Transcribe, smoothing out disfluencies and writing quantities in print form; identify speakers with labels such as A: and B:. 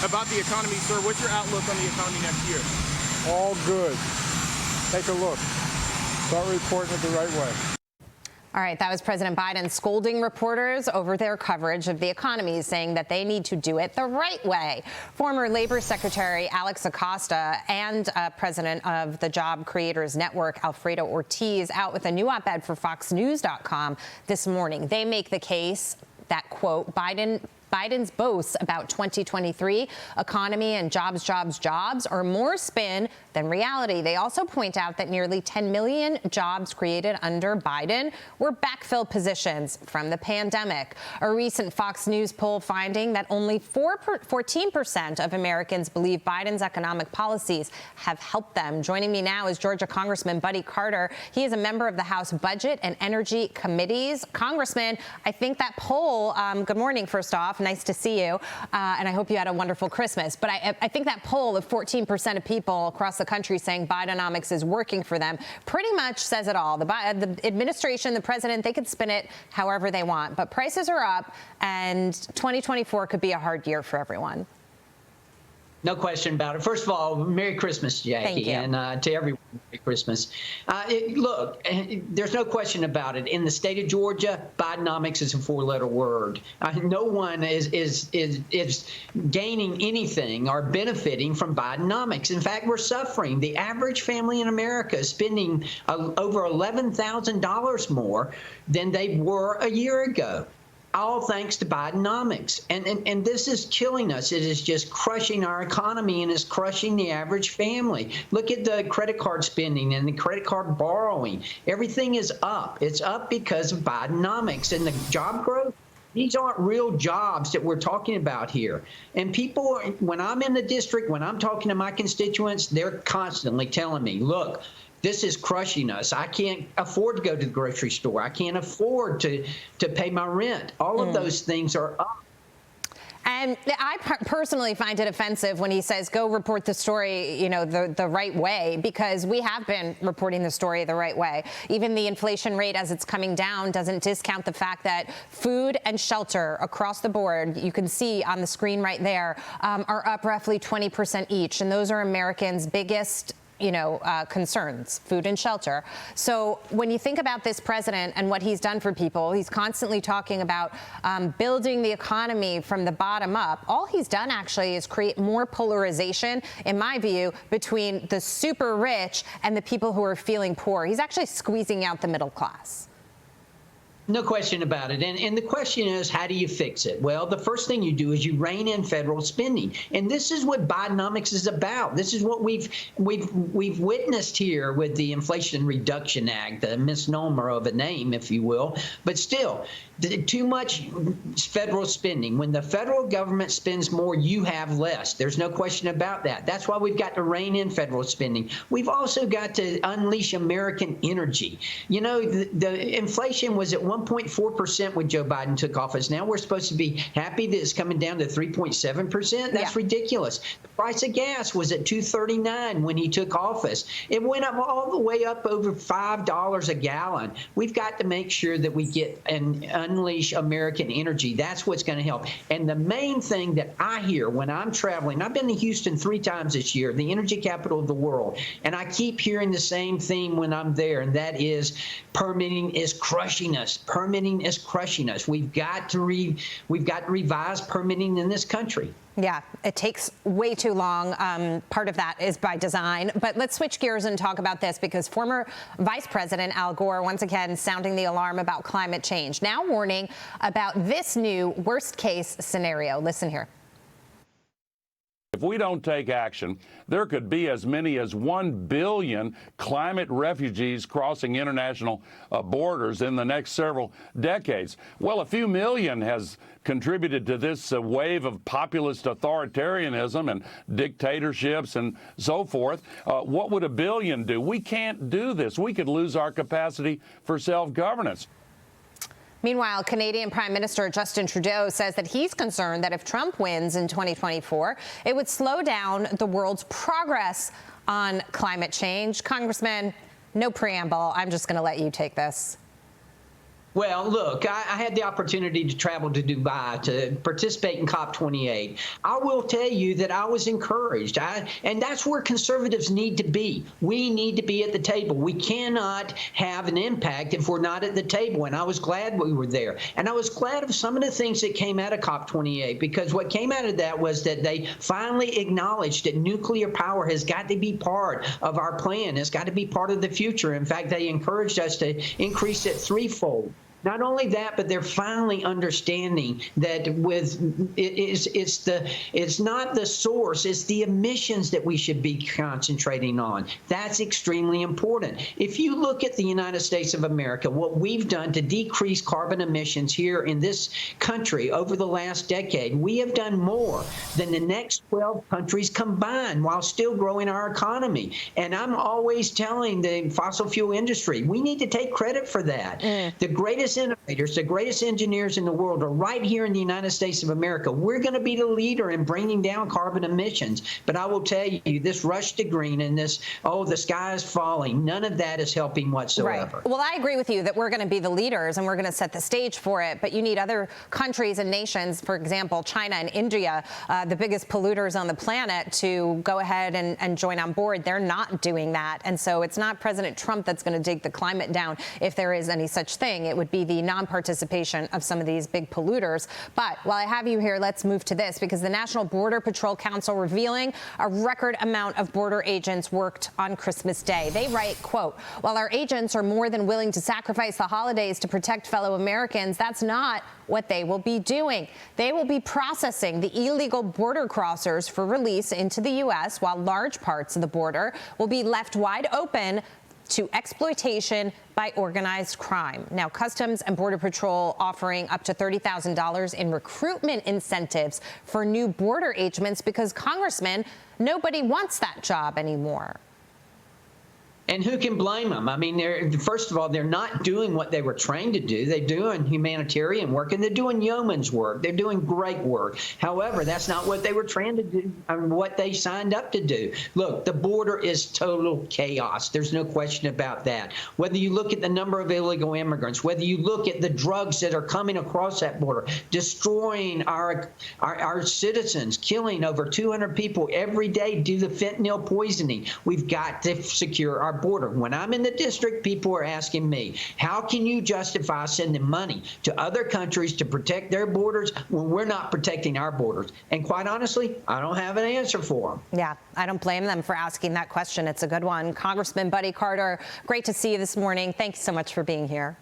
A: about the economy, sir. What's your outlook on the economy next year?
B: All good. Take a look. Start reporting it the right way.
C: All right, that was President Biden scolding reporters over their coverage of the economy, saying that they need to do it the right way. Former Labor Secretary Alex Acosta and president of the Job Creators Network, Alfredo Ortiz, out with a new op-ed for FoxNews.com this morning. They make the case that, quote, Biden's boasts about 2023 economy and jobs are more spin than reality. They also point out that nearly 10 million jobs created under Biden were backfill positions from the pandemic. A recent Fox News poll finding that only 14% of Americans believe Biden's economic policies have helped them. Joining me now is Georgia Congressman Buddy Carter. He is a member of the House Budget and Energy Committees. Congressman, I think that poll, good morning, first off. Nice to see you, and I hope you had a wonderful Christmas. But I think that poll of 14% of people across the country saying Bidenomics is working for them pretty much says it all. The administration, the president, they could spin it however they want. But prices are up, and 2024 could be a hard year for everyone.
D: No question about it. First of all, Merry Christmas, Jackie.
C: Thank you.
D: And to everyone, Merry Christmas. Look, there's no question about it. In the state of Georgia, Bidenomics is a four-letter word. No one is gaining anything or benefiting from Bidenomics. In fact, we're suffering. The average family in America is spending over $11,000 more than they were a year ago. All thanks to Bidenomics. And this is killing us. It is just crushing our economy and is crushing the average family. Look at the credit card spending and the credit card borrowing. Everything is up. It's up because of Bidenomics. And the job growth, these aren't real jobs that we're talking about here. And people, when I'm in the district, when I'm talking to my constituents, they're constantly telling me, look, this is crushing us. I can't afford to go to the grocery store. I can't afford to pay my rent. All of those things are up.
C: And I personally find it offensive when he says, go report the story, you know, the right way, because we have been reporting the story the right way. Even the inflation rate as it's coming down doesn't discount the fact that food and shelter across the board, you can see on the screen right there, are up roughly 20% each. And those are Americans' biggest concerns, food and shelter. So when you think about this president and what he's done for people, he's constantly talking about building the economy from the bottom up. All he's done actually is create more polarization, in my view, between the super rich and the people who are feeling poor. He's actually squeezing out the middle class.
D: No question about it. And the question is, how do you fix it? Well, the first thing you do is you rein in federal spending. And this is what Bidenomics is about. This is what we've witnessed here with the Inflation Reduction Act, the misnomer of a name, if you will. But still, too much federal spending. When the federal government spends more, you have less. There's no question about that. That's why we've got to rein in federal spending. We've also got to unleash American energy. You know, the inflation was at 1.4% when Joe Biden took office. Now we're supposed to be happy that it's coming down to 3.7%. That's ridiculous. The price of gas was at $2.39 when he took office. It went up all the way up over $5 a gallon. We've got to make sure that we get and unleash American energy. That's what's going to help. And the main thing that I hear when I'm traveling, I've been to Houston 3 times this year, the energy capital of the world, and I keep hearing the same theme when I'm there, and that is permitting is crushing us. Permitting is crushing us. We've got to revise permitting in this country.
C: Yeah, it takes way too long. Part of that is by design. But let's switch gears and talk about this, because former Vice President Al Gore, once again, sounding the alarm about climate change, now warning about this new worst case scenario. Listen here.
E: If we don't take action, there could be as many as 1 billion climate refugees crossing international borders in the next several decades. Well, a few million has contributed to this wave of populist authoritarianism and dictatorships and so forth. What would 1 billion do? We can't do this. We could lose our capacity for self-governance.
C: Meanwhile, Canadian Prime Minister Justin Trudeau says that he's concerned that if Trump wins in 2024, it would slow down the world's progress on climate change. Congressman, no preamble. I'm just going to let you take this.
D: Well, look, I had the opportunity to travel to Dubai to participate in COP28. I will tell you that I was encouraged. And that's where conservatives need to be. We need to be at the table. We cannot have an impact if we're not at the table. And I was glad we were there. And I was glad of some of the things that came out of COP28, because what came out of that was that they finally acknowledged that nuclear power has got to be part of our plan. It's got to be part of the future. In fact, they encouraged us to increase it threefold. Not only that, but they're finally understanding that it's not the source, it's the emissions that we should be concentrating on. That's extremely important. If you look at the United States of America, what we've done to decrease carbon emissions here in this country over the last decade, we have done more than the next 12 countries combined while still growing our economy. And I'm always telling the fossil fuel industry, we need to take credit for that. The greatest innovators, the greatest engineers in the world are right here in the United States of America. We're going to be the leader in bringing down carbon emissions. But I will tell you, this rush to green and this, oh, the sky is falling, none of that is helping whatsoever.
C: Right. Well, I agree with you that we're going to be the leaders and we're going to set the stage for it. But you need other countries and nations, for example, China and India, the biggest polluters on the planet, to go ahead and join on board. They're not doing that. And so it's not President Trump that's going to dig the climate down, if there is any such thing. It would be the non-participation of some of these big polluters. But while I have you here, let's move to this, because the National Border Patrol Council revealing a record amount of border agents worked on Christmas Day. They write, quote, while our agents are more than willing to sacrifice the holidays to protect fellow Americans, that's not what they will be doing. They will be processing the illegal border crossers for release into the U.S., while large parts of the border will be left wide open to exploitation by organized crime. Now, Customs and Border Patrol offering up to $30,000 in recruitment incentives for new border agents because, Congressman, nobody wants that job anymore.
D: And who can blame them? I mean, first of all, they're not doing what they were trained to do. They're doing humanitarian work, and they're doing yeoman's work. They're doing great work. However, that's not what they were trained to do and what they signed up to do. Look, the border is total chaos. There's no question about that. Whether you look at the number of illegal immigrants, whether you look at the drugs that are coming across that border, destroying our citizens, killing over 200 people every day due to fentanyl poisoning, we've got to secure our border. When I'm in the district, people are asking me, how can you justify sending money to other countries to protect their borders when we're not protecting our borders? And quite honestly, I don't have an answer for them.
C: Yeah, I don't blame them for asking that question. It's a good one. Congressman Buddy Carter, great to see you this morning. Thanks so much for being here.